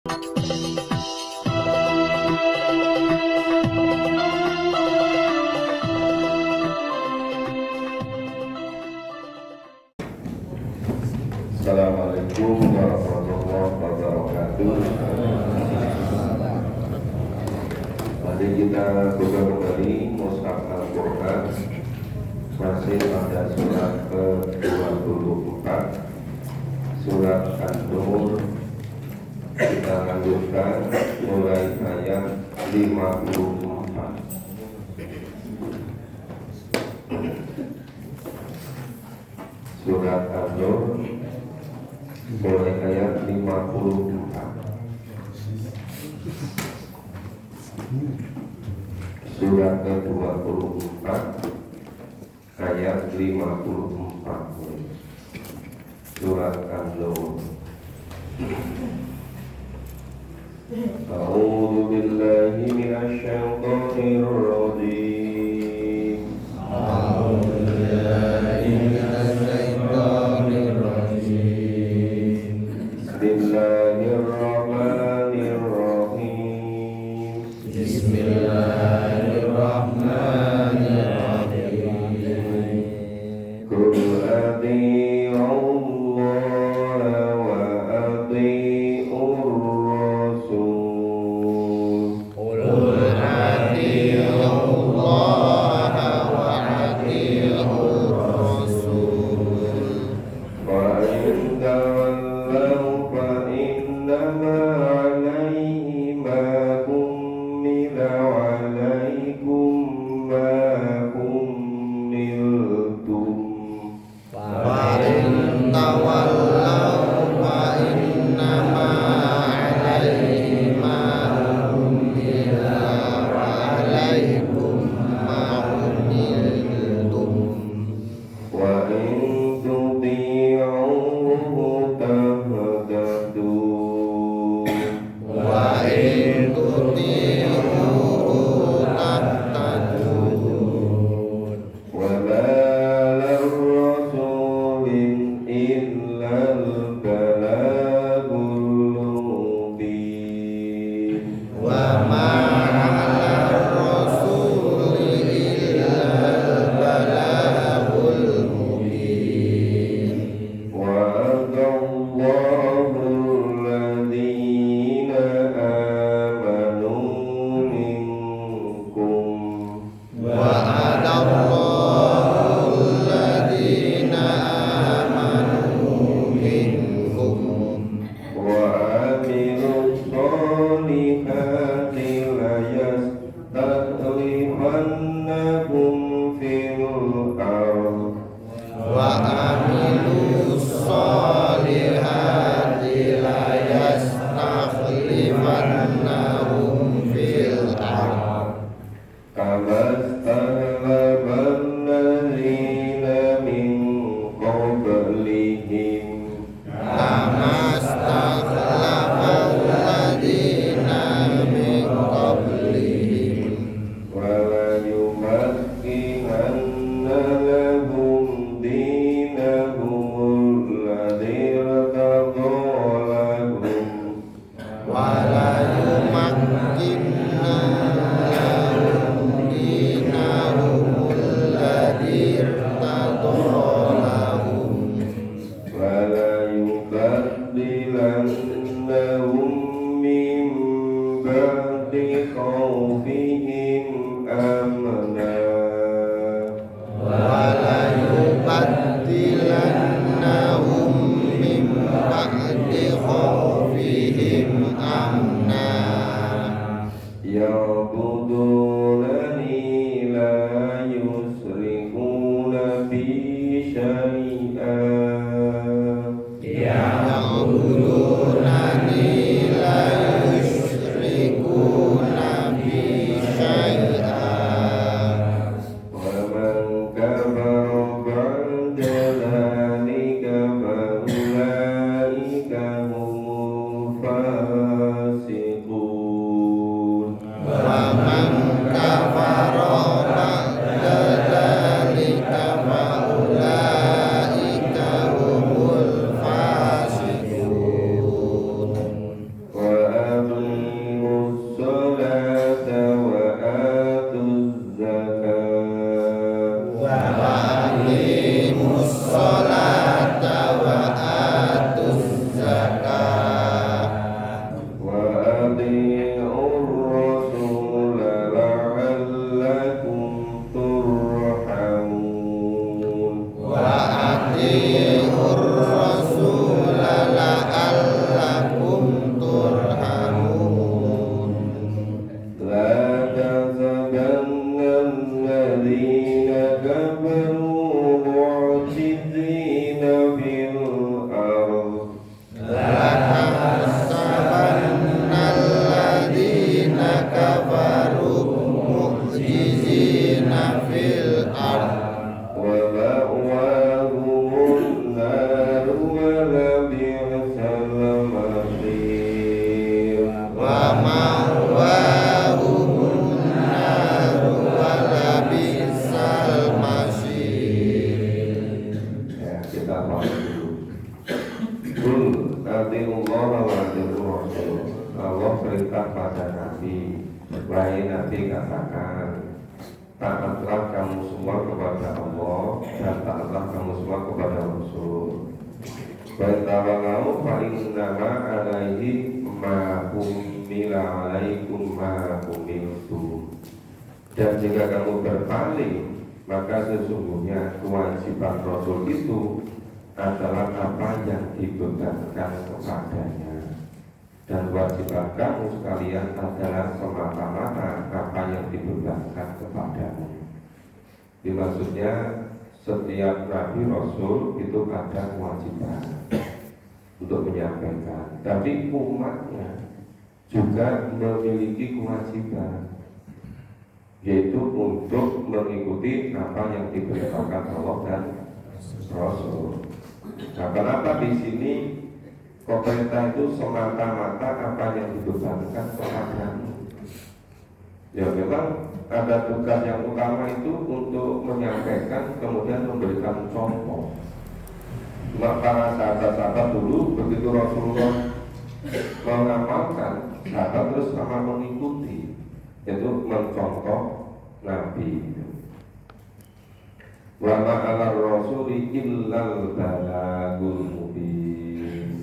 Assalamualaikum warahmatullahi wabarakatuh. Mari kita buka kembali Mushaf Al-Quran, masih pada surat ke-24, surat An-Nur. Kita lanjutkan mulai ayat 54. Surat An-Nur mulai ayat 54. Surat ke-24 ayat 54. Surat An-Nur. A'udzu billahi minasyaitonir rajim. A'udzu billahi minasyaitonir rajim. Bismillahirrahmanirrahim. Bismillahirrahmanirrahim. Qul atii'ullaha wa atii'ur rasul. Qul atii'ullaha wa atii'ur rasul. Fa in tawallaw fa innama 'alaihi ma hummila wa 'alaikum ma hummiltum. Fa in tawallaw fa innama 'alaihi ma hummila wa 'alaikum ma hummiltum. Wa in tuti'uhu tahtadu. Wa in tuti'uhu tahtadu. Wa ma lirrasulin illal balagul mubin. Wa ma 'alal rasuli illal balagul mubin. Wa adallahu alladhina amanu minkum. Wa adallahu alladhina amanu minkum wa amilus solihati la yastakhlifannahum fil ardh. Wa amilus solihati la yastakhlifannahum fil ardh kama istakhlafal ladzina min qablihim. Kama istakhlafal ladzina min qablihim. Wa la yumakkinanna lahum dinahum alladzi irtadha lahum. Wa la yumakkinanna lahum dinahum alladzi irtadha lahum. Wa la yubaddilannahum min ba'di khawfihim amna. Wa la yubaddilannahum min ba'di khawfihim amna. Ya'budunani la yusrikuna bi syai'an. Ya'budunani la yusrikuna bi syai'an. Wa man kafara ba'da dhalika fa ulaika humul fasiqun. Wa man kafara ba'da dhalika fa ulaika humul fasiqun. Wa berkata pada Nabi, wahai Nabi katakan, taatlah kamu semua kepada Allah dan taatlah kamu semua kepada Rasul. Wa tawalau fa innama alaihi ma humila alaikum ma humiltu. Dan jika kamu berpaling, maka sesungguhnya kewajiban Rasul itu adalah apa yang dibebankan kepadanya, dan kewajiban kamu sekalian adalah semata-mata apa yang dibebankan kepadamu. Ini maksudnya setiap Nabi Rasul itu ada kewajiban untuk menyampaikan, tapi umatnya juga memiliki kewajiban, yaitu untuk mengikuti apa yang diberitakan Allah dan Rasul. Nah, kenapa di sini pemerintah itu semata-mata apa yang dibebankan kepadamu? Ya memang ada tugas yang utama itu untuk menyampaikan, kemudian memberikan contoh. Cuma para sahabat-sahabat dulu begitu Rasulullah mengamalkan, sahabat terus sama mengikuti, yaitu mencontoh Nabi. Wa ma'ala rasuli illal balagul mubin.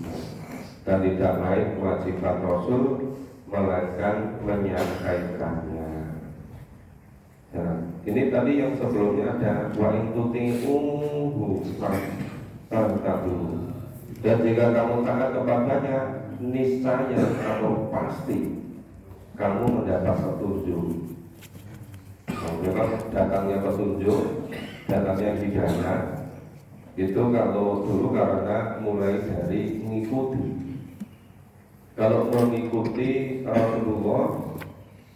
Dan tidak lain kewajiban Rasul melainkan menyampaikannya. Nah, ini tadi yang sebelumnya ada wa in tuti'uhu tahtadu. Dan jika kamu taat kepadanya, niscaya atau pasti kamu mendapat petunjuk. Nah, memang datangnya petunjuk, datangnya hidayah itu kalau dulu karena mulai dari mengikuti. Kalau mengikuti Rasulullah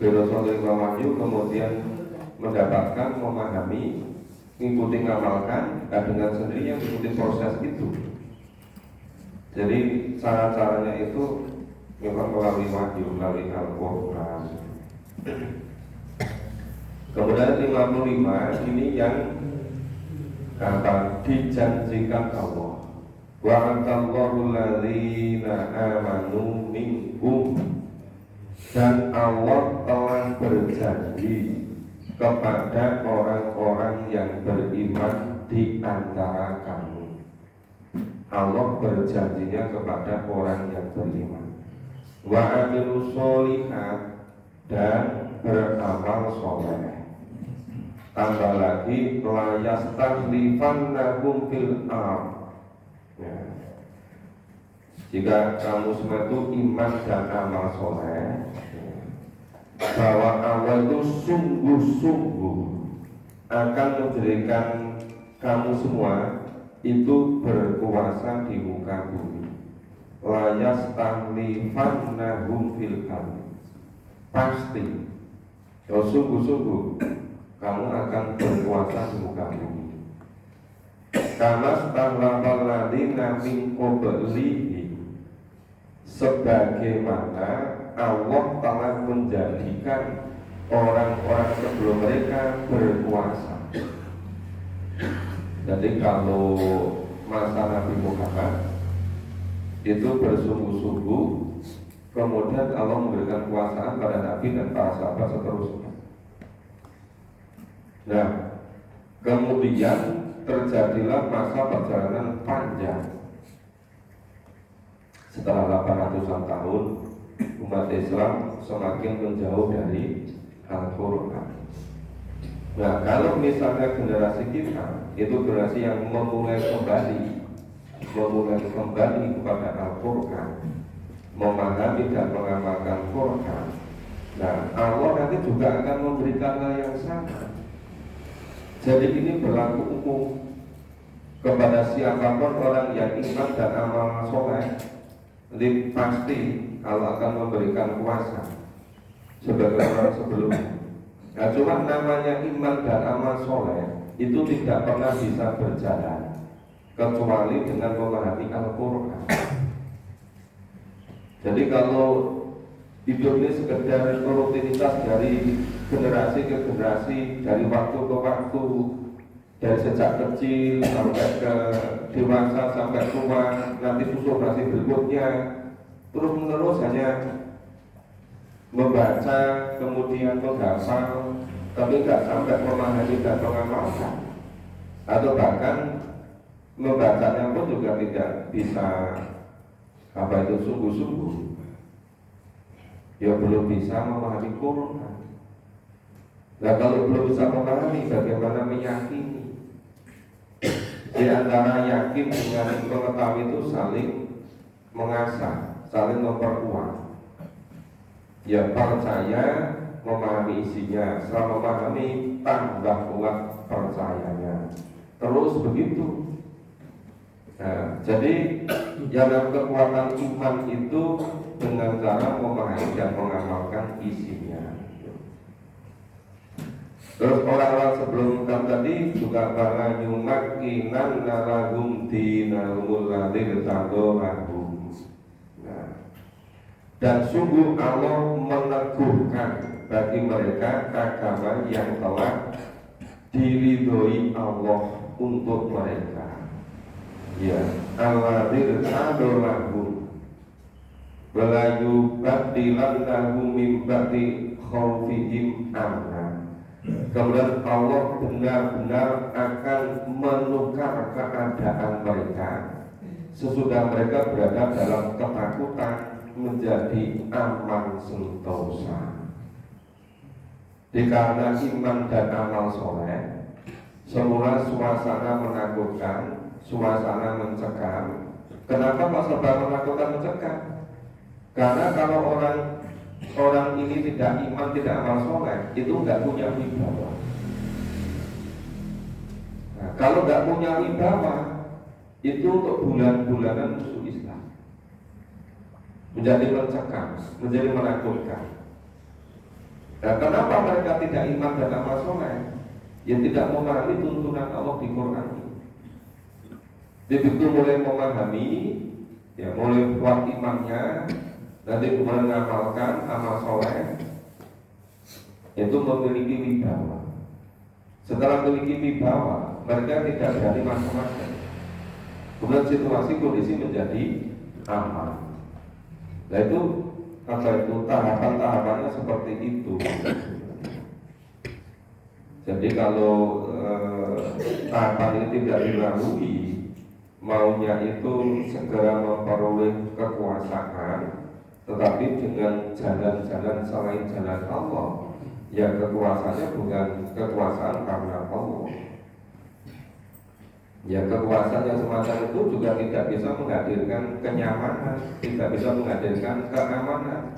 Rasulullah wahyu, kemudian mendapatkan, memahami, mengikuti, ngamalkan, dan dengan sendirinya mengikuti proses itu. Jadi cara-caranya itu memang melalui wahyu, melalui Al-Quran. Kemudian 55 ini yang kata dijanjikan Allah. Wa antallahu alladzina amanu minkum. Dan Allah telah berjanji kepada orang-orang yang beriman di antara kamu. Allah berjanjinya kepada orang yang beriman. Wa amilus sholihat, dan beramal soleh. Tambah lagi la yastakhlifannahum fil ardh. Ya. Jika kamu semua itu iman dan amal soleh, bahwa Allah itu sungguh-sungguh akan menjadikan kamu semua itu berkuasa di muka bumi. La yastakhlifannahum fil ardh. Pasti, kalau sungguh-sungguh kamu akan berkuasa di muka bumi. Karena stalafal ladina min qablihi, sebagaimana Allah telah menjadikan orang-orang sebelum mereka berkuasa. Jadi kalau masa Nabi Muhammad itu bersungguh-sungguh, kemudian Allah memberikan kekuasaan pada Nabi dan para sahabat seterusnya. Nah, kemudian terjadilah masa perjalanan panjang. Setelah 800-an tahun, umat Islam semakin menjauh dari Al-Quran. Nah, kalau misalnya generasi kita itu generasi yang memulai kembali kepada Al-Quran, memahami dan mengamalkan Quran, nah Allah nanti juga akan memberikan hal yang sama. Jadi ini berlaku umum kepada siapapun orang yang iman dan amal soleh. Jadi pasti Allah akan memberikan kuasa sebagai orang sebelumnya. Nah, cuma namanya iman dan amal soleh itu tidak pernah bisa berjalan kecuali dengan memahami Al-Quran. Jadi kalau hidup ini sekedar rutinitas dari generasi ke generasi, dari waktu ke waktu, dari sejak kecil sampai ke dewasa sampai tua, nanti susul generasi berikutnya, terus menerus hanya membaca kemudian menghafal, tapi nggak sampai memahami dan mengamalkan, atau bahkan membacanya pun juga tidak bisa sungguh-sungguh, ya belum bisa memahami Quran. Nah kalau belum bisa memahami, bagaimana meyakini? Di antara yakin dengan mengetahui itu saling mengasah, saling memperkuat. Ya percaya, memahami isinya, setelah memahami tambah kuat percayanya, terus begitu. Nah, jadi yang kekuatan iman itu dengan cara memahami dan mengamalkan isinya. Terus orang-orang sebelum tadi juga para yumakinan narahum dinahumul ladzi tadorahum. Dan sungguh Allah meneguhkan bagi mereka agama yang telah diridhoi Allah untuk mereka. Ya, alladzina adorahum wala yubaddilannahum min ba'di khaufihim amna. Kemudian Allah benar-benar akan menukar keadaan mereka sesudah mereka berada dalam ketakutan menjadi aman sentosa. Dikarenakan iman dan amal soleh, semula suasana menakutkan, suasana mencekam. Kenapa kok serba menakutkan mencekam? Karena kalau orang ini tidak iman, tidak amal soleh, itu nggak punya wibawa. Nah, kalau nggak punya wibawa, itu untuk bulan-bulanan musuh Islam, menjadi mencekam, menjadi menakutkan. Nah, kenapa mereka tidak iman dan amal soleh? Yang tidak memahami tuntunan Allah di Quran ini. Begitu mulai memahami, ya mulai kuat imannya, nanti kemudian mengamalkan amal soleh, itu memiliki wibawa. Setelah memiliki wibawa, mereka tidak berani macam-macam. Kemudian situasi kondisi menjadi aman. Nah itu tahapan-tahapannya seperti itu. Jadi kalau tahapan ini tidak dilalui, maunya itu segera memperoleh kekuasaan, tetapi dengan jalan-jalan selain jalan Allah, ya kekuasaannya bukan kekuasaan karena Allah. Ya kekuasaan yang semacam itu juga tidak bisa menghadirkan kenyamanan, tidak bisa menghadirkan keamanan.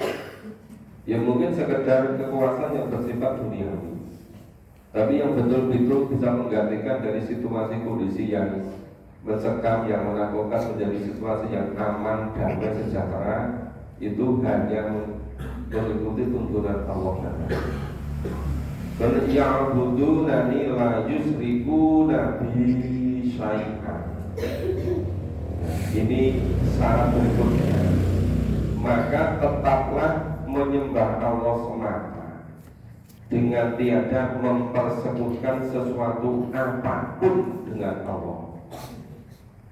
Ya mungkin sekedar kekuasaan yang bersifat duniawi, tapi yang betul-betul bisa menggantikan dari situasi kondisi yang mencekam, yang menakutkan menjadi situasi yang aman, damai, sejahtera, itu hanya mengikuti tuntunan Allah. Ya'budunani la yusyrikuna bi syai'an. Ini syarat berikutnya. Maka tetaplah menyembah Allah semata, dengan tiada mempersekutukan sesuatu apapun dengan Allah.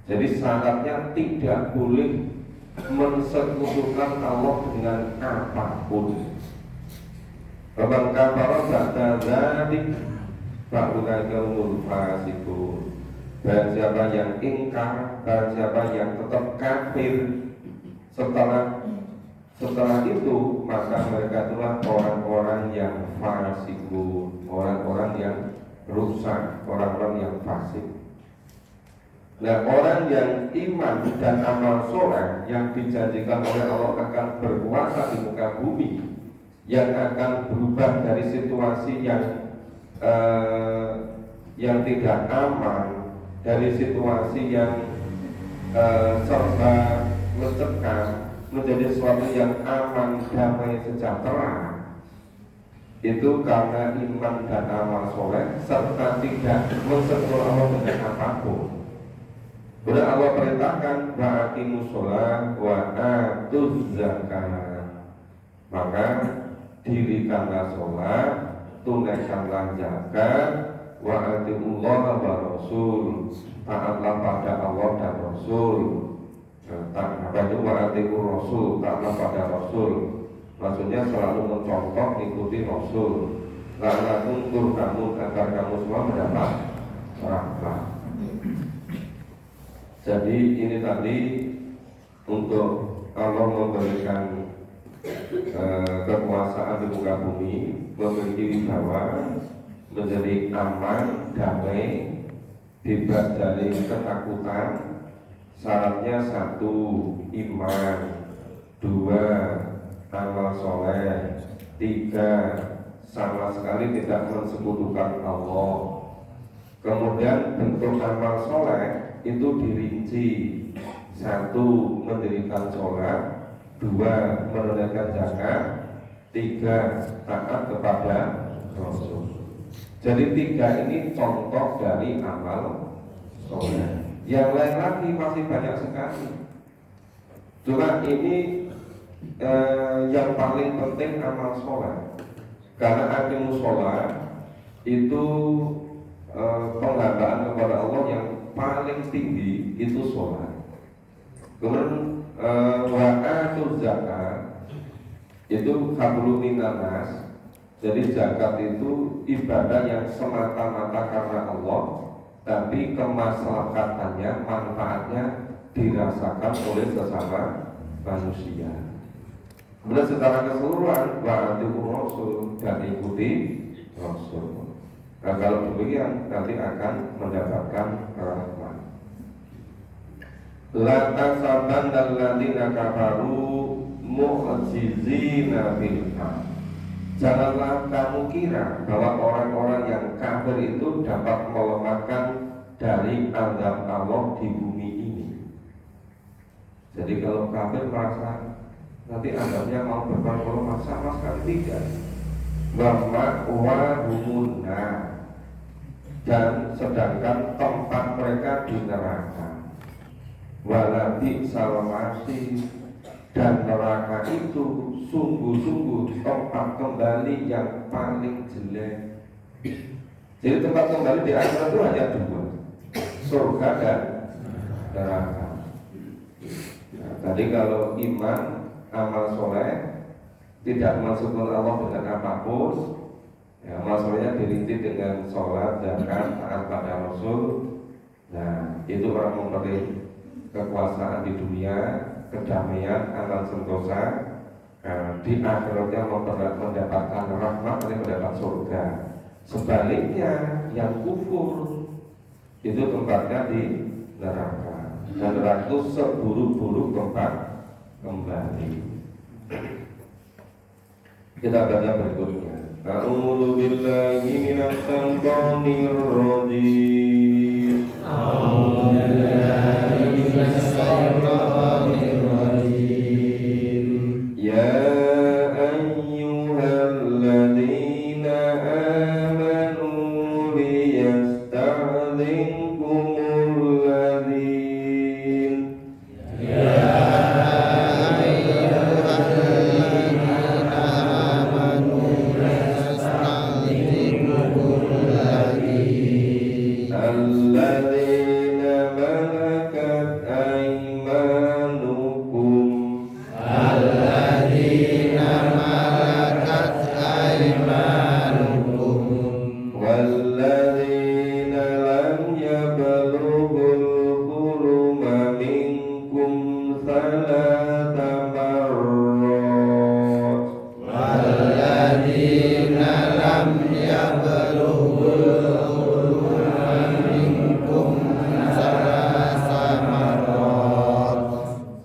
Jadi syaratnya tidak boleh mensekutukan Allah dengan apapun. Faman kafara ba'da dzalik fa ulaika humul fasiqun. Dan siapa yang ingkar, dan siapa yang tetap kafir setelah itu, maka mereka itulah orang-orang yang fasikun, orang-orang yang rusak, orang-orang yang fasik. Nah, orang yang iman dan amal soleh yang dijanjikan oleh Allah akan berkuasa di muka bumi, yang akan berubah dari situasi yang tidak aman, dari situasi yang serba mencekam, menjadi sesuatu yang aman, damai, sejahtera. Itu karena iman dan amal soleh serta tidak mensentuh Allah dengan apapun. Kemudian Allah perintahkan wa'aqimus sholah wa atuz zakah. Maka dirikanlah sholat, tunaikanlah zakat, wa atiullaha wa rasul, taatlah pada Allah dan Rasul. Apa itu wa atiur rasul, taatlah pada Rasul. maksudnya selalu mencontoh ikuti Rasul. La'allakum turhamun, agar kamu semua mendapat rahmat. Jadi ini tadi untuk Allah memberikan kekuasaan di muka bumi, memiliki wibawa, menjadi aman, damai, bebas dari ketakutan. Syaratnya 1, iman, 2, amal soleh, 3, sama sekali tidak mensekutukan Allah. Kemudian bentuk amal soleh itu dirinci: 1, mendirikan sholat, 2, menunaikan zakat, 3, taat kepada Rasul. Jadi 3 ini contoh dari amal soleh. Yang lain lagi masih banyak sekali. Cuma ini yang paling penting amal soleh. Karena aqimus sholat itu penghambaan kepada Allah yang paling tinggi itu sholat. Kemudian wa'atuz zakat itu hablum minanas. Jadi zakat itu ibadah yang semata-mata karena Allah, tapi kemaslahatannya, manfaatnya dirasakan oleh sesama manusia. Kemudian secara keseluruhan wa'atiqur Rasul, dan ikuti Rasul. Nah, kalau demikian nanti akan mendapatkan rahmat. La tasabanna alladziina kafaru mu'jizina fil ardh. Janganlah kamu kira bahwa orang-orang yang kafir itu dapat melemahkan dari azab Allah di bumi ini. Jadi kalau kafir merasa nanti azabnya mau berkurang, sama sekali tidak. Wa'ma'wahumunna, dan sedangkan tempat mereka di neraka. Walabi salamasi, dan neraka itu sungguh-sungguh tempat kembali yang paling jelek. Jadi tempat kembali di akhirat itu hanya 2, surga dan neraka. Nah, tadi kalau iman, amal soleh, tidak mensekutukan Allah dengan apapun, ya, amal solehnya dirinci dengan sholat, zakat, taat pada Rasul. Nah, itu orang memperoleh kekuasaan di dunia, kedamaian, amal sentosa. Di akhiratnya mendapatkan rahmat, mendapat surga. Sebaliknya yang kufur itu tempatnya di neraka, dan neraka itu seburuk-buruk tempat kembali. Kita baca berikutnya. A'udzu billahi minasy syaithanir rajim. A'udzu billahi minasy syaithanir rajim. Ya ayyuhalladzina amanu liyasta'dzinkumul ladzina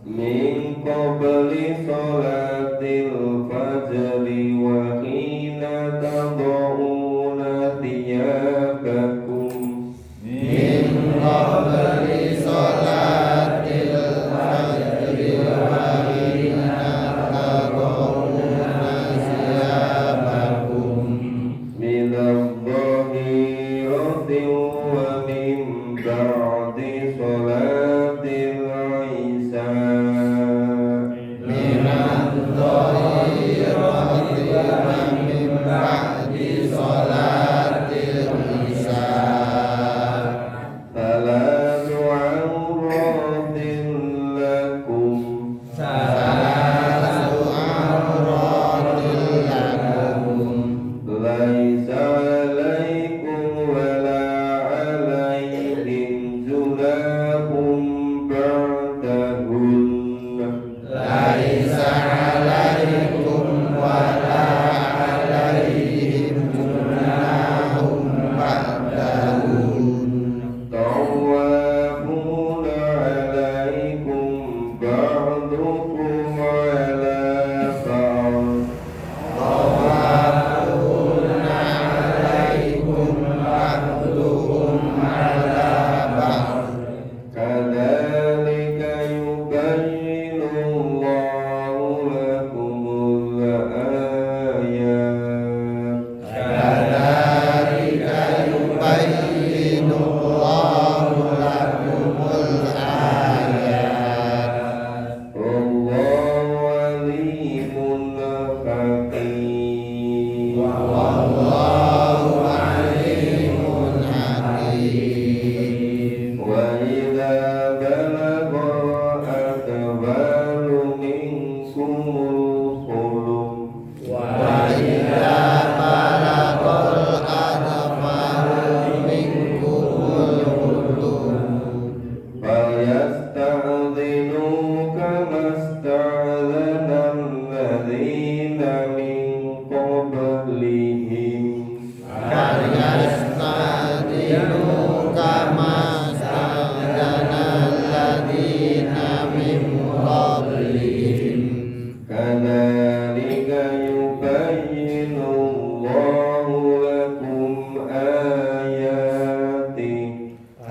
Min min qablihim Yasta'dinu kama sta'dana alladhina min qablihim kadzalika yubayyinu Allahu lakum ayatihi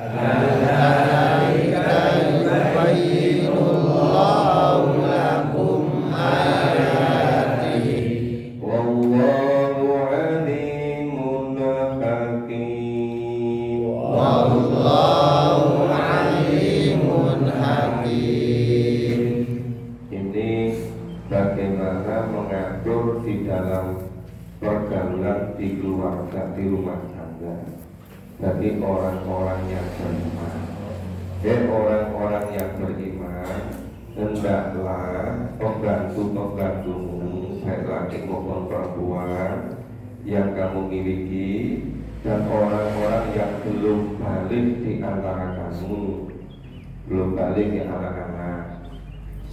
kadzalika yubayyinu Allahu lakum ayatihi wallahu alimun hakim. wallahu alimun hakim. Ini bagaimana mengatur di dalam pergaulan di keluarga, di rumah tangga bagi orang-orang yang beriman. Orang-orang yang beriman, hendaklah pembantu-pembantumu baik laki maupun perempuan yang kamu miliki dan orang-orang yang belum balik di antara kamu, belum balik di anak-anak,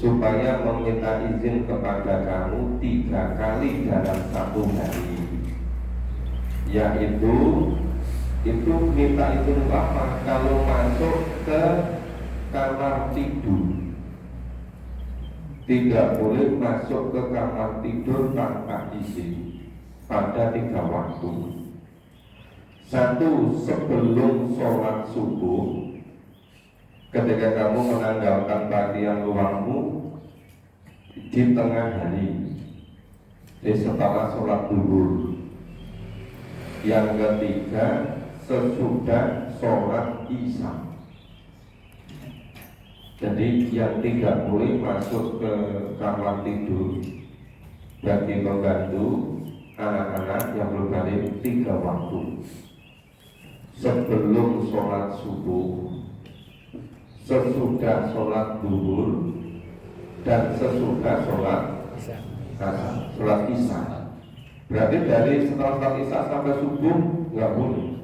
supaya meminta izin kepada kamu 3 kali dalam 1 hari, yaitu itu minta izin apa? Kalau masuk ke kamar tidur, tidak boleh masuk ke kamar tidur tanpa izin pada 3 waktu. 1, sebelum sholat subuh, ketika kamu menanggalkan pakaian luarmu di tengah hari, setelah sholat zuhur. Yang ketiga, sesudah sholat isya. Jadi yang tidak boleh masuk ke kamar tidur bagi pembantu anak-anak yang belum balik 3 waktu: sebelum sholat subuh, sesudah sholat zuhur, dan sesudah sholat isya. Berarti dari setelah sholat isya sampai subuh nggak boleh.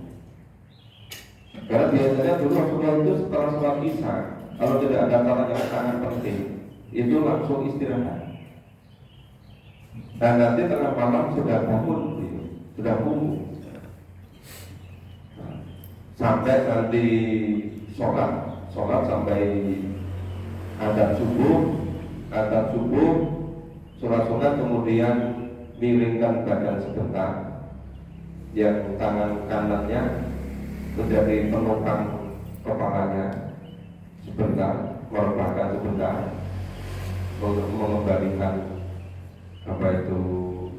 Karena biasanya dulu Rasulullah itu setelah sholat isya, kalau tidak ada acara yang sangat penting, itu langsung istirahat. Dan nanti tengah malam sudah bangun, sudah kumpul, sampai nanti sholat sampai adzan subuh, sholat sunat, kemudian miringkan badan sebentar, yang tangan kanannya menjadi penopang kepalanya sebentar, merebahkan sebentar, mengembalikan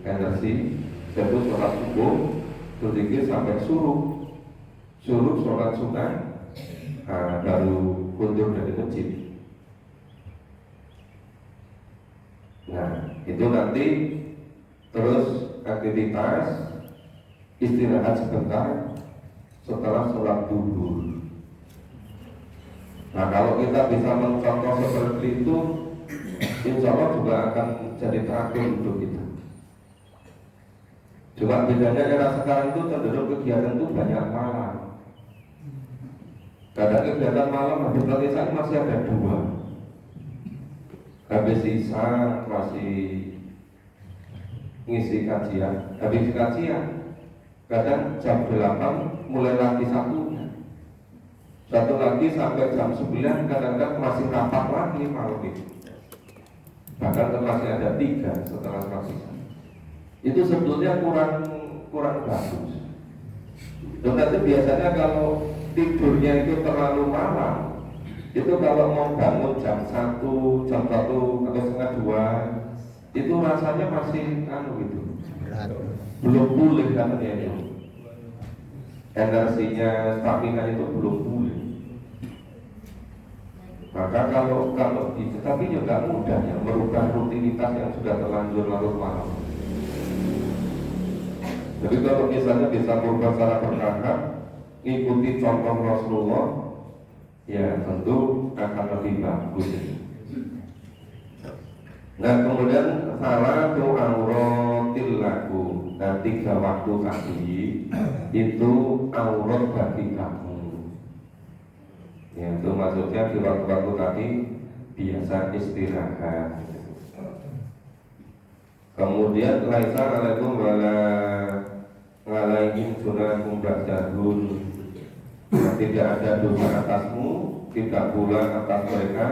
energi. Terus sholat subuh, berzikir sampai suruh sholat sunat, baru kundur dari masjid. Nah, itu nanti terus aktivitas istirahat sebentar setelah sholat zuhur. Nah, kalau kita bisa mencontoh seperti itu, insya Allah juga akan jadi terakhir untuk kita. Cuma bedanya era sekarang itu cenderung kegiatan itu banyak malam. Kadang kegiatan malam habis sholat isya masih ada 2. Habis isya masih ngisi kajian. Habis kajian kadang jam 8 mulai lagi satu lagi sampai jam 9, kadang-kadang masih rapat lagi malam itu. Bahkan masih ada 3 setelah sholat isya. Itu sebetulnya kurang bagus. Dan nanti biasanya kalau tidurnya itu terlalu malam, itu kalau mau bangun jam 1 atau setengah 2, itu rasanya masih gitu, belum pulih kan ya itu. Energinya, stamina itu belum pulih. Maka kalau itu, tapi juga mudah ya merubah rutinitas yang sudah terlanjur larut malam. Jadi kalau misalnya bisa merubah secara bertahap, ikuti contoh Rasulullah, ya tentu akan lebih bagus. Nah, kemudian salah auratil lakum. Nah, 3 waktu tadi itu aurat bagi kamu. Ya, itu maksudnya di waktu-waktu tadi biasa istirahat. Kemudian laisa alaikum wala ngalaihim junahum ba'dahun, tidak ada dosa atasmu, tidak pula atas mereka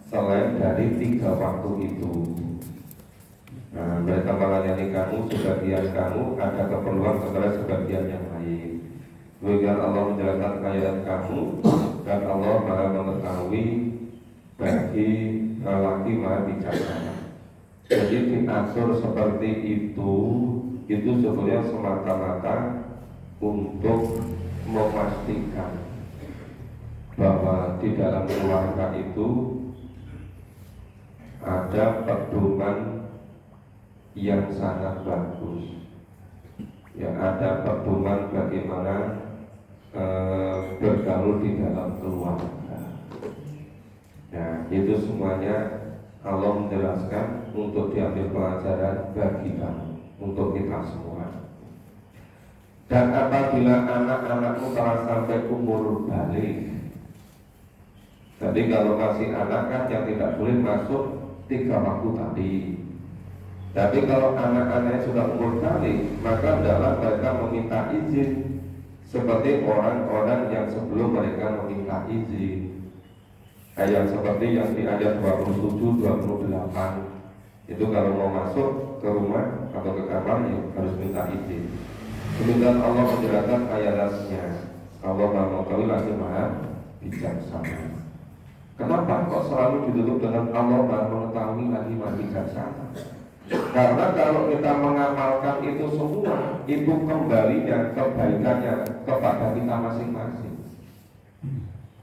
selain dari 3 waktu itu. Nah, mereka melayani kamu, sebagian kamu ada keperluan kepada sebagian yang lain. Kemudian Allah menjelaskan ayat kamu, dan Allah Maha mengetahui bagi lelaki Maha bijaksana. Jadi diatur seperti itu sebetulnya semata-mata untuk memastikan bahwa di dalam keluarga itu ada pedoman yang sangat bagus, yang ada pedoman bagaimana bergaul di dalam keluarga. Nah, itu semuanya Allah menjelaskan untuk diambil pelajaran bagi kamu, untuk kita semua. Dan apabila anak-anakmu telah sampai umur balik, jadi kalau masih anak kan yang tidak boleh masuk 3 waktu tadi. Tapi kalau anak-anaknya sudah umur balik, maka adalah mereka meminta izin seperti orang-orang yang sebelum mereka meminta izin. Kayak seperti yang di ayat 27, 28. Itu kalau mau masuk ke rumah atau ke kamar ya harus minta izin. Kemudian Allah menjelaskan ayatnya. Allah Maha mengetahui lagi Maha bijaksana. Kenapa kok selalu ditutup dengan Allah Maha mengetahui lagi Maha bijaksana? Karena kalau kita mengamalkan itu semua, itu kembalinya kebaikannya kepada kita masing-masing.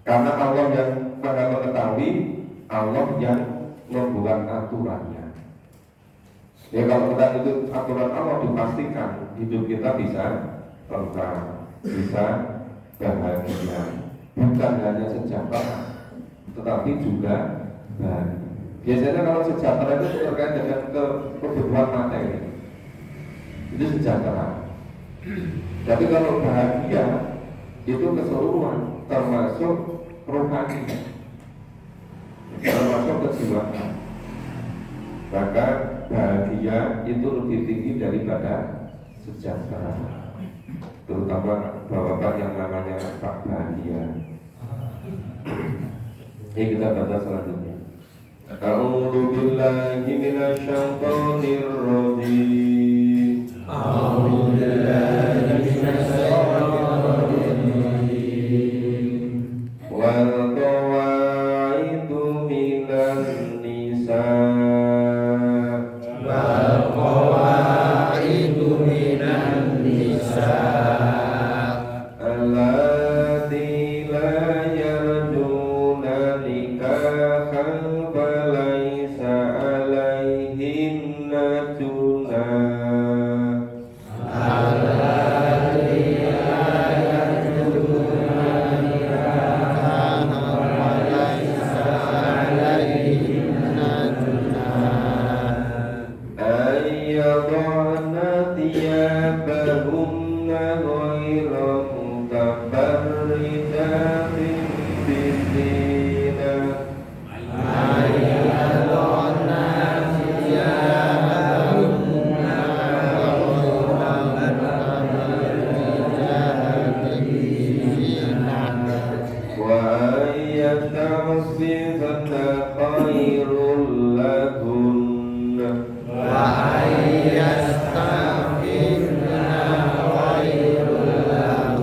Karena Allah yang Maha mengetahui, Allah yang membuat aturannya. Ya kalau kita itu aturan Allah, dipastikan hidup kita bisa tentram, bisa bahagia, bukan hanya sejahtera, tetapi juga bahagia. Biasanya kalau sejahtera itu terkait dengan kebutuhan materi, itu sejahtera. Tapi kalau bahagia itu keseluruhan, termasuk rohani, termasuk kejiwaan. Maka bahagia itu lebih tinggi daripada sejahtera. Terutama bapak yang namanya Pak Bahagia. Ini kita baca selanjutnya. A'udzu billahi minasyaitonir rajim. A'udzu billahi minasyaitonir rajim. Wal qawaidu minan nisa. Wal qawaidu minan nisa. Allati la yarjuna nikahan falaysa alaihinna junah. Allati la yarjuna nikahan falaysa alaihinna junah. Ayyadana thiyabahunna ghayra mutabarrijatin bizinah. Ayyadana thiyabahunna ghayra mutabarrijatin bizinah. Wa ayyasta'fifna khairul lahunna. Wa ayyastafidna khairul lahunna.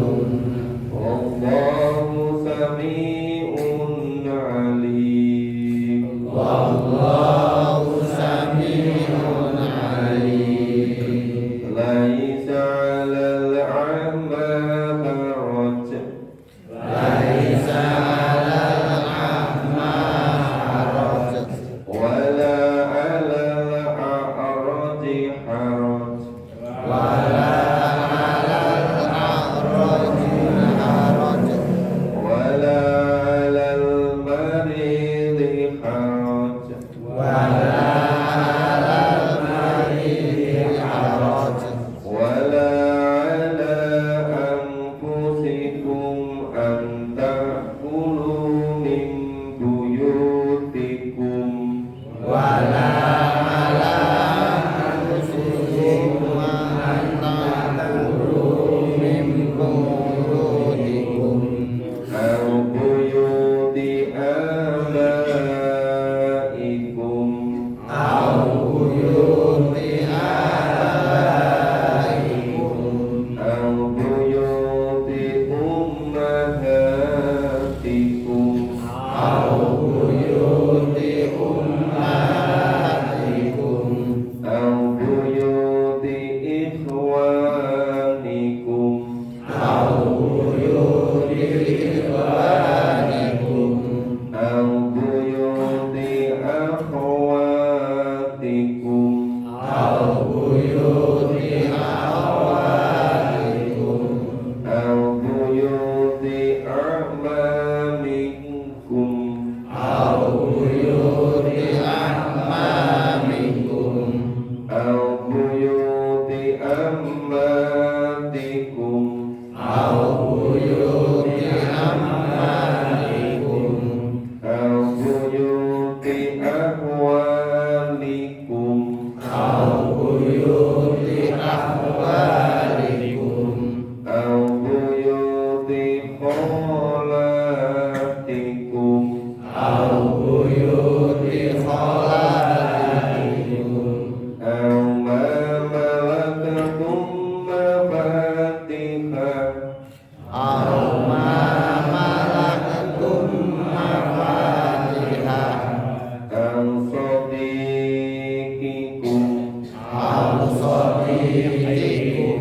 صديقكم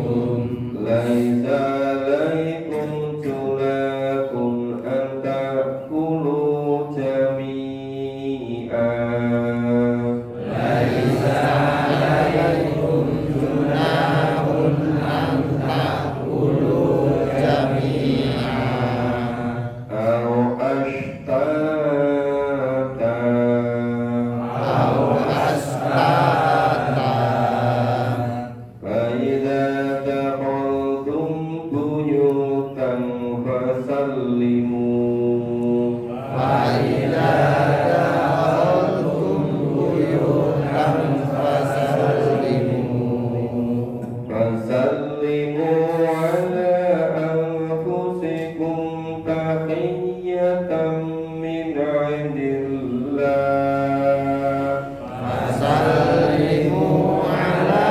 ليس عليكم جناح أن تأكلوا جميعا ليس عليكم جناح أن تأكلوا جميعا أو أشتاتا أو أشتاتا فإذا دخلتم بيوتا فسلموا فإذا دخلتم بيوتا فسلموا على أنفسكم تحية من عند الله فسلموا على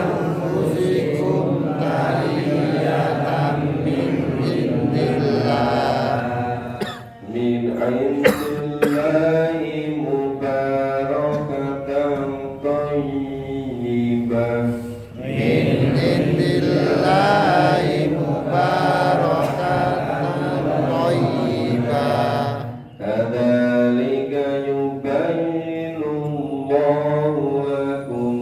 أنفسكم تحية من عند الله من عند الله مباركة طيبة من عند الله مباركة طيبة كذلك يبين الله لكم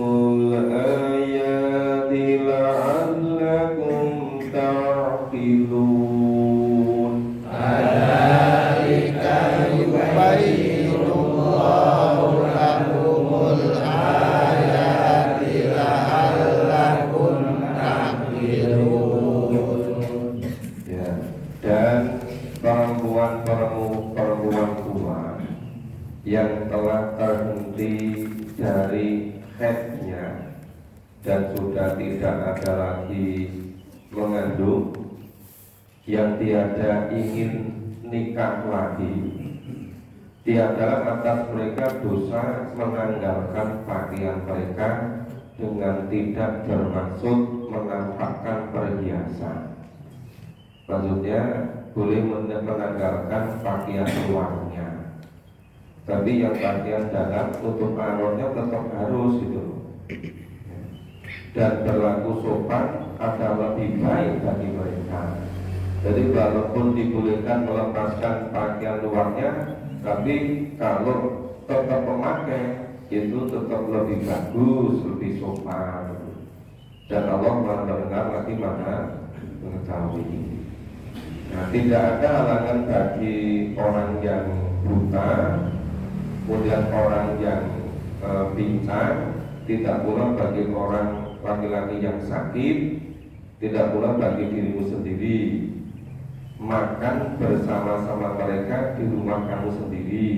الآيات لعلكم تعقلون كذلك يبين الله لكم الآيات لعلكم تعقلون. ya. Dan perempuan tua yang telah terhenti dari haidnya dan sudah tidak ada lagi mengandung, yang tiada ingin nikah lagi, tiada atas mereka dosa menanggalkan pakaian mereka dengan tidak bermaksud menampakkan perhiasan. Maksudnya boleh menanggalkan pakaian luarnya, tapi yang pakaian dalam tutup auratnya tetap harus gitu. Dan berlaku sopan adalah lebih baik bagi mereka. Jadi walaupun dibolehkan melepaskan pakaian luarnya, tapi kalau tetap memakai itu tetap lebih bagus, lebih sopan. Dan Allah mendengar lagi mana mengetahui. Nah, tidak ada halangan bagi orang yang buta, kemudian orang yang pincang, tidak pula bagi orang laki-laki yang sakit, tidak pula bagi dirimu sendiri. Makan bersama-sama mereka di rumah kamu sendiri,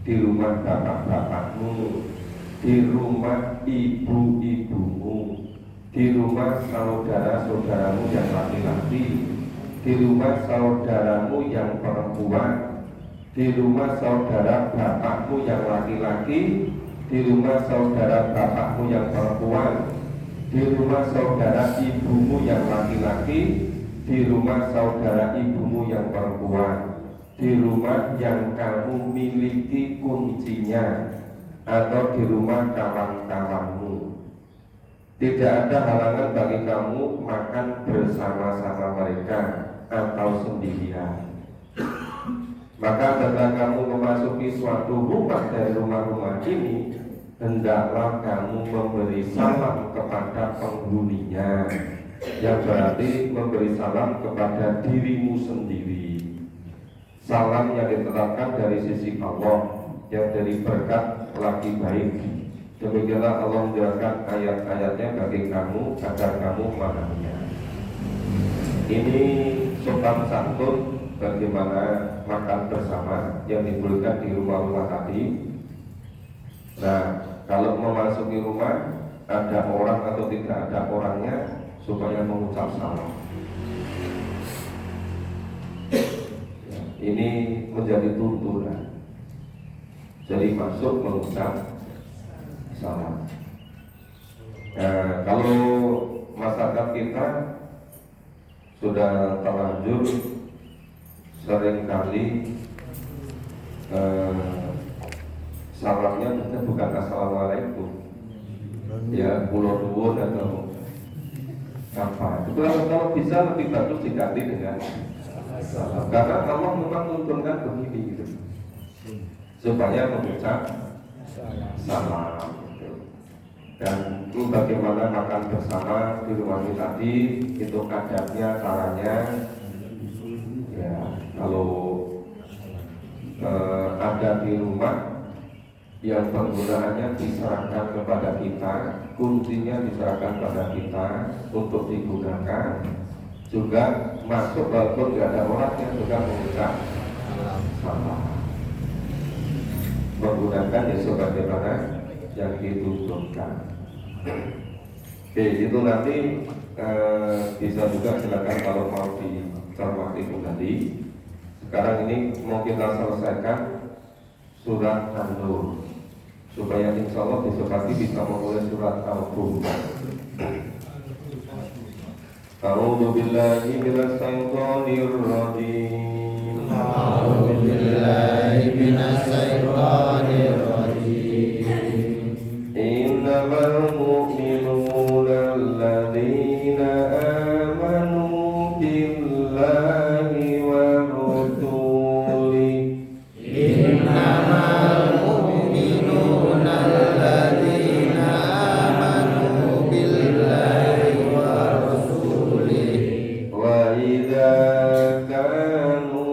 di rumah bapak-bapakmu, di rumah ibu-ibumu, di rumah saudara-saudaramu yang laki-laki, di rumah saudaramu yang perempuan, di rumah saudara bapakmu yang laki-laki, di rumah saudara bapakmu yang perempuan, di rumah saudara ibumu yang laki-laki, di rumah saudara ibumu yang perempuan, di rumah yang kamu miliki kuncinya, atau di rumah kawan-kawanmu. Tidak ada halangan bagi kamu makan bersama-sama mereka atau sendirian. Maka ketika kamu memasuki suatu rumah dari rumah-rumah ini, hendaklah kamu memberi salam kepada penghuninya, yang berarti memberi salam kepada dirimu sendiri. Salam yang ditetapkan dari sisi Allah, yang dari berkat lagi baik. Demikianlah Allah menjelaskan ayat-ayatnya bagi kamu agar kamu memahaminya. Ini sopan santun bagaimana makan bersama yang dibolehkan di rumah-rumah tadi. Nah, kalau memasuki rumah ada orang atau tidak ada orangnya, supaya mengucap salam. Ini menjadi tuntunan. Jadi masuk mengucap salam. Nah, kalau masyarakat kita sudah terlanjur seringkali salamnya bukan assalamualaikum, ya pulau nuwun atau apa. Itu kalau bisa lebih bagus diganti dengan salam, karena Allah memang menuntunkan begini gitu, supaya mengucap salam gitu. Dan itu bagaimana makan bersama di rumah ini tadi, itu adabnya, caranya ya. Kalau ada di rumah yang penggunaannya diserahkan kepada kita, kuncinya diserahkan kepada kita untuk digunakan, juga masuk walaupun nggak ada orangnya juga mengucap salam, menggunakan ya sebagaimana yang dituntunkan. Oke, itu nanti bisa juga silakan kalau mau dicermati kembali. Sekarang ini mau kita selesaikan surat An-Nur, supaya insya Allah besok pagi bisa memulai surat Al-Baqarah. A'udzu billahi minasy syaithanir rajim. A'udzu billahi minasy syaithanir rajim. Innamal mu'minuna alladzina amanu billahi wa rusulihi. Innamal mu'minuna alladzina amanu billahi wa rasulihi Wa idza kanu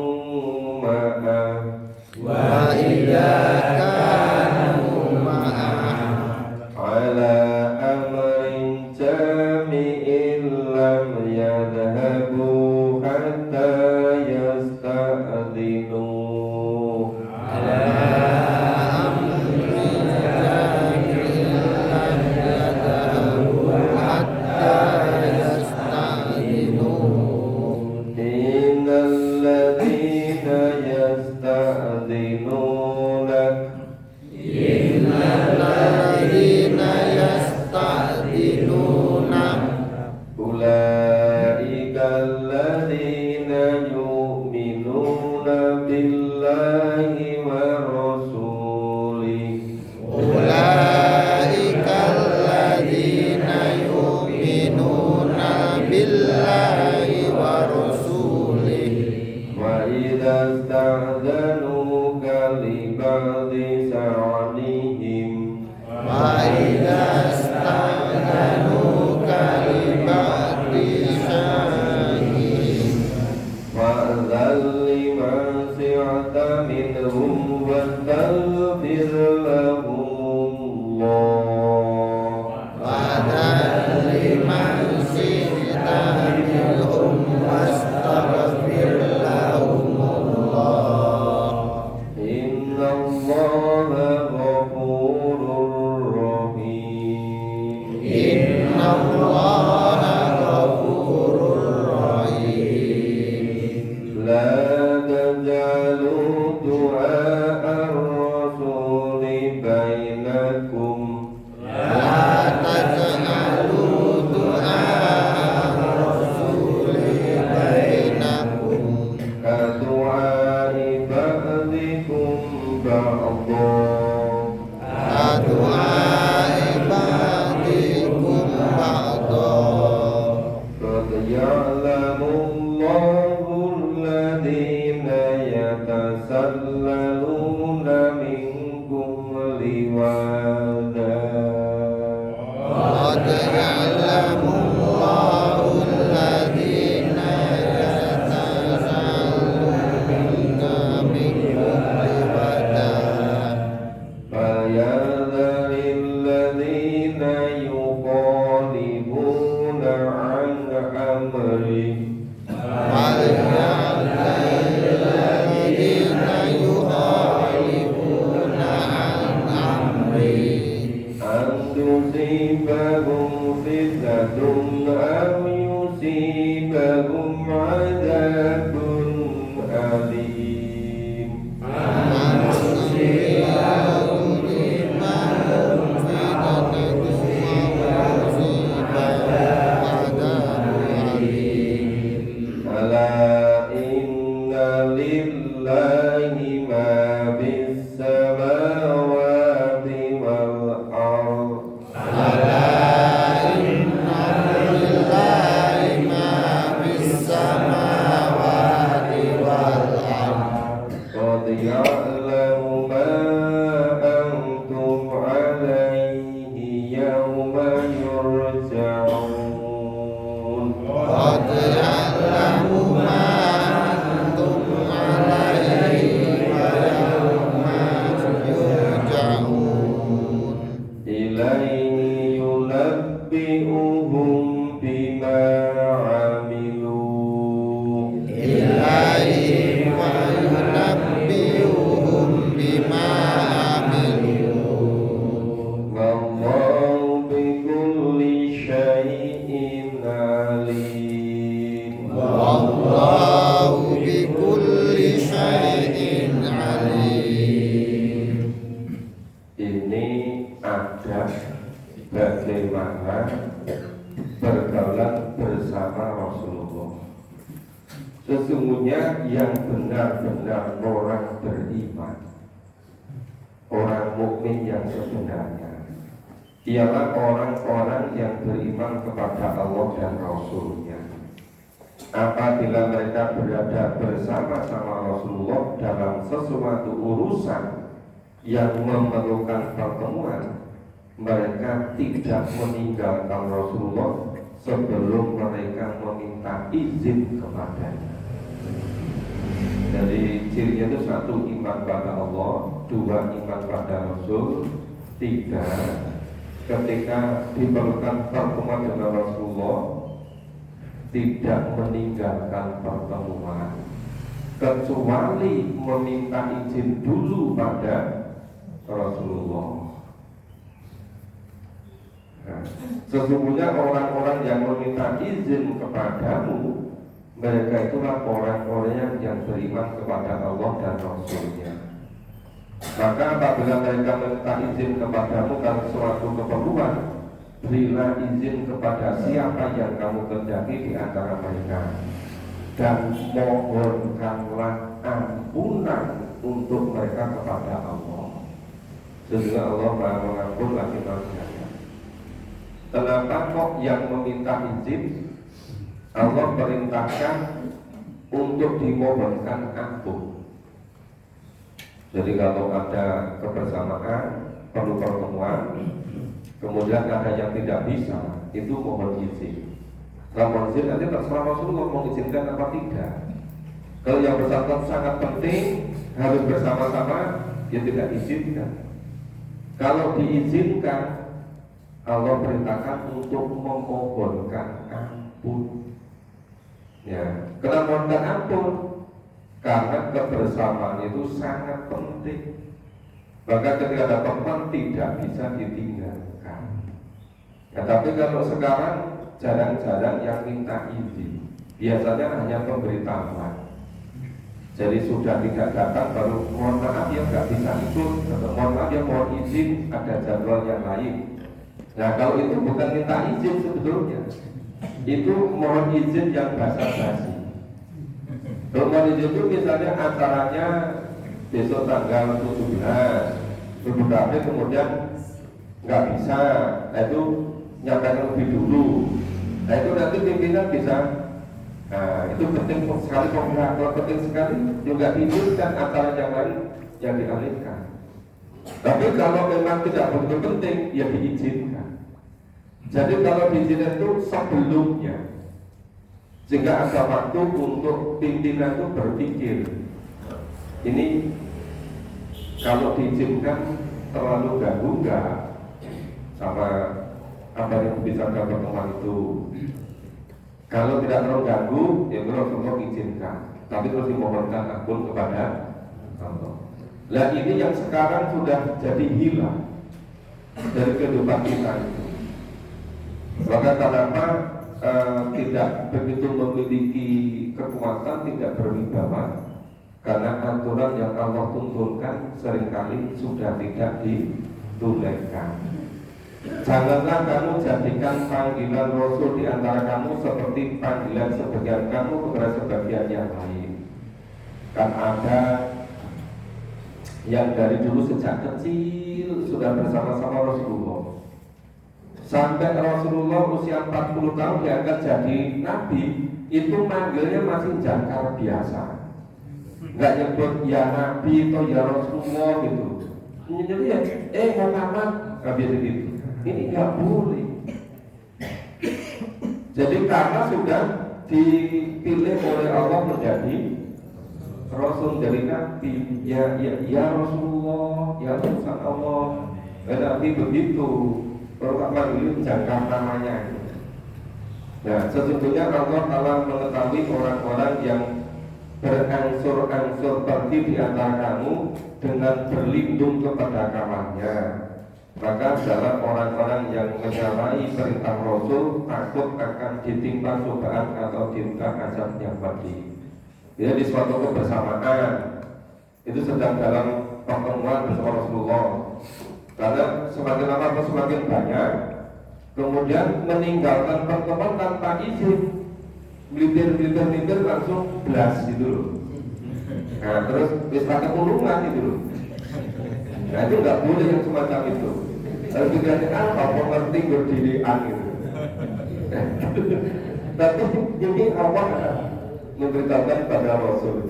ma'a wa idza kanu ma'ah ala amrin jami'in lam yadhhabu hatta yasta'dhinu. ala amrin jami'in lam yadhabu hatta yasta'dinu. Innal ladzina yasta'dhinunak Innal ladzina yasta'dinuna ulaika alladzina yu'minuna billahi wa rasulihi ulaika alladzina yu'minuna billahi wa rasulihi wa idza sta'dhanuka li ba'di sa'nihim wa idza sta'dhanuka li ba'di sya'nihim fa'dhal liman si'ata minhum wastaghfir lahumullah. Pada liman syi'ta minhum wastaghfir lahumullah. Inna Allaha ghafurur rahim. Inna Allaha ghafurur rahim. La tajalu du'a ar-rasuli bainakum La taj'alu du'a rasuli bainakum kadu'ai ba'dikum ba'dha. Adu'a ibadikum ba'da. Qad ya'lamu Allahu alladhina yatasallaluna minkum liwada. Qad ya'lamu Allahu alladhina yatasalluna minkum liwada. Falyadharil ladzina yukhalifuna an amri Falya'lamil ladzina yukhalifuna an amri an tusibahum fitnatun aw yusibahum adzabun alim. Ala inna lillahi ma bis samawati wal ardh. Ala بما عملوا إليه وينبئهم بما عملوا والله بكل شيء عليم والله بكل شيء عليم. Ini ada bagaimana pergaulan bersama Rasulullah. Sesungguhnya yang benar-benar orang beriman, orang mukmin yang sebenarnya ialah orang-orang yang beriman kepada Allah dan Rasul-Nya. Apabila mereka berada bersama-sama Rasulullah dalam sesuatu urusan yang memerlukan pertemuan, mereka tidak meninggalkan Rasulullah sebelum mereka meminta izin kepadanya. Jadi cirinya itu satu, iman pada Allah, dua, iman pada Rasul, tiga, ketika diperlukan pertemuan dengan Rasulullah tidak meninggalkan pertemuan kecuali meminta izin dulu pada Rasulullah. Nah, sesungguhnya orang-orang yang meminta izin kepadamu, mereka itulah orang-orang yang beriman kepada Allah dan Rasul-Nya. Maka apabila mereka meminta izin kepadamu karena suatu keperluan, berilah izin kepada siapa yang kamu kehendaki di antara mereka, dan mohonkanlah ampunan untuk mereka kepada Allah. Sehingga Allah Maha Mengampun lagi manusianya. Kenapa kok yang meminta izin Allah perintahkan untuk dimohonkan ampun? Jadi kalau ada kebersamaan, perlu pertemuan, kemudian ada yang tidak bisa, itu mohon izin. Kalau mohon izin nanti terserah Rasulullah mau izinkan apa tidak. Kalau yang bersangkutan sangat penting, harus bersama-sama, dia tidak izinkan. Kalau diizinkan, Allah perintahkan untuk memohonkan ampun. Ya, kenapa memohonkan ampun? Karena kebersamaan itu sangat penting. Maka ketika ada pertemuan tidak bisa ditinggalkan. Ya, tapi kalau sekarang jarang-jarang yang minta izin, biasanya hanya pemberitahuan. Jadi sudah tidak datang baru mohon maaf ya nggak bisa ikut, atau mohon maaf ya mohon izin ada jadwal yang lain. Nah kalau itu bukan minta izin sebetulnya, itu mohon izin yang basa-basi. Kalau mohon izin itu misalnya acaranya besok tanggal 17, tapi kemudian nggak bisa, nah itu nyampaikan lebih dulu. Nah itu nanti pimpinan bisa. Nah itu penting sekali, kalau penting sekali juga diizinkan acara yang lain yang dialihkan. Tapi kalau memang tidak begitu penting, ya diizinkan. Jadi kalau diizinkan itu sebelumnya, sehingga ada waktu untuk pimpinan itu berpikir. Ini kalau diizinkan terlalu ganggu nggak sama apa yang dibicarakan pertemuan itu. Kalau tidak terlalu ganggu, ya Rasulullah izinkan, tapi terus dimohonkan ampun kepada Allah. Nah ini yang sekarang sudah jadi hilang dari kehidupan kita itu. Maka kenapa tidak begitu memiliki kekuatan, tidak berwibawa? Karena aturan yang Allah tuntunkan seringkali sudah tidak ditunaikan. Janganlah kamu jadikan panggilan Rasul di antara kamu seperti panggilan sebagian kamu kepada sebagian yang lain. Kan ada yang dari dulu sejak kecil sudah bersama-sama Rasulullah. Sampai Rasulullah usia 40 tahun diangkat jadi Nabi, itu manggilnya masih jangkar biasa. Nggak nyebut ya Nabi atau ya Rasulullah gitu. Jadi ya, Muhammad, nggak biasa gitu. Ini nggak boleh. Jadi karena sudah dipilih oleh Allah menjadi Rasul dari Nabi, ya Rasulullah, ya Rasul Allah. Dan Nabi begitu, kalau apa dulu jangka namanya. Nah, sesungguhnya Allah telah mengetahui orang-orang yang berangsur-angsur pergi di antara kamu dengan berlindung kepada kamarnya. Maka adalah orang-orang yang menyalahi perintah Rasul takut akan ditimpa cobaan atau ditimpa azab yang pedih. Jadi di suatu kebersamaan itu sedang dalam pertemuan bersama Rasulullah. Karena semakin lama atau semakin banyak, kemudian meninggalkan pertemuan tanpa izin, militer langsung belas gitu loh. Nah terus bisa kekurungan gitu loh. Nah itu nggak boleh yang semacam itu. Harus dikasih apa? Mengerti berdirian gitu. Tapi ini Allah memberitahukan pada Rasul.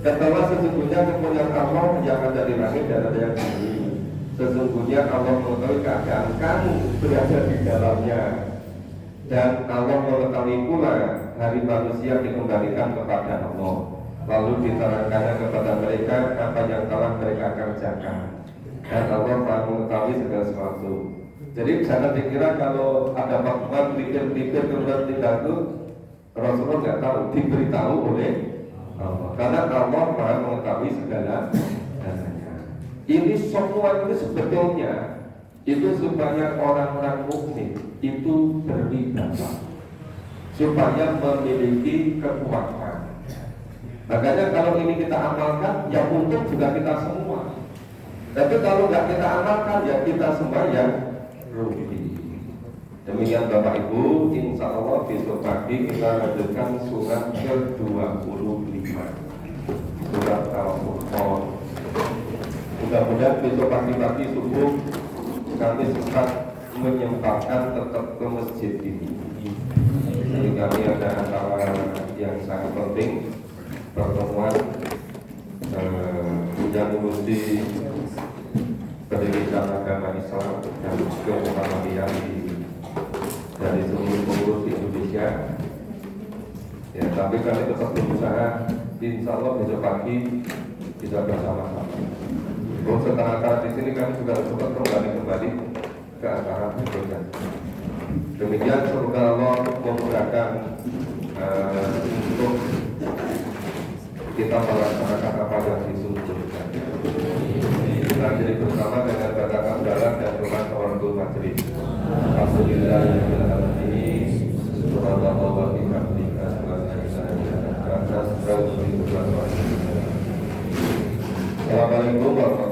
Katalah sesungguhnya kemuliaan Allah yang ada di langit dan ada yang di bumi. Sesungguhnya Allah mengetahui keadaan kamu berada di dalamnya. Dan Allah mengetahui pula hari manusia dikembalikan kepada Allah. Lalu diterangkannya kepada mereka apa yang telah mereka kerjakan. Dan Allah telah mengetahui segala sesuatu. Jadi jangan dikira kalau ada pertemuan pikir-pikir kemudian tidak itu Rasulullah nggak tahu, diberitahu oleh Allah. Karena Allah maha mengetahui segala dasarnya. Ini semua ini sebetulnya itu supaya orang-orang mukmin itu berwibawa, supaya memiliki kekuatan. Makanya kalau ini kita amalkan, ya untung juga kita semua. Tapi kalau nggak kita amalkan, ya kita semua yang rugi. Demikian Bapak Ibu, insya Allah besok pagi kita lanjutkan surat ke-25, surat Al-Furqan. Mudah-mudahan besok pagi-pagi subuh kami sempat menyempatkan tetap ke masjid ini. Jadi kami ada acara yang sangat penting, pertemuan yang mengurusi pendidikan agama Islam dan Muhammadiyah dari seluruh pengurus di Indonesia. Ya, tapi kami tetap berusaha, insya Allah besok pagi bisa bersama-sama. Setelah acara di sini kami juga sempat kembali ke acara berikutnya. Demikian semoga Allah memudahkan untuk kita melaksanakan apa yang disuruhkan. Kita jadi bersama dengan bacaan dalam dan doa tawarrukul majelis. Alhamdulillahirobbilalamin. Subhanallah wa bihamdihi Assalamualaikum warahmatullahi wabarakatuh.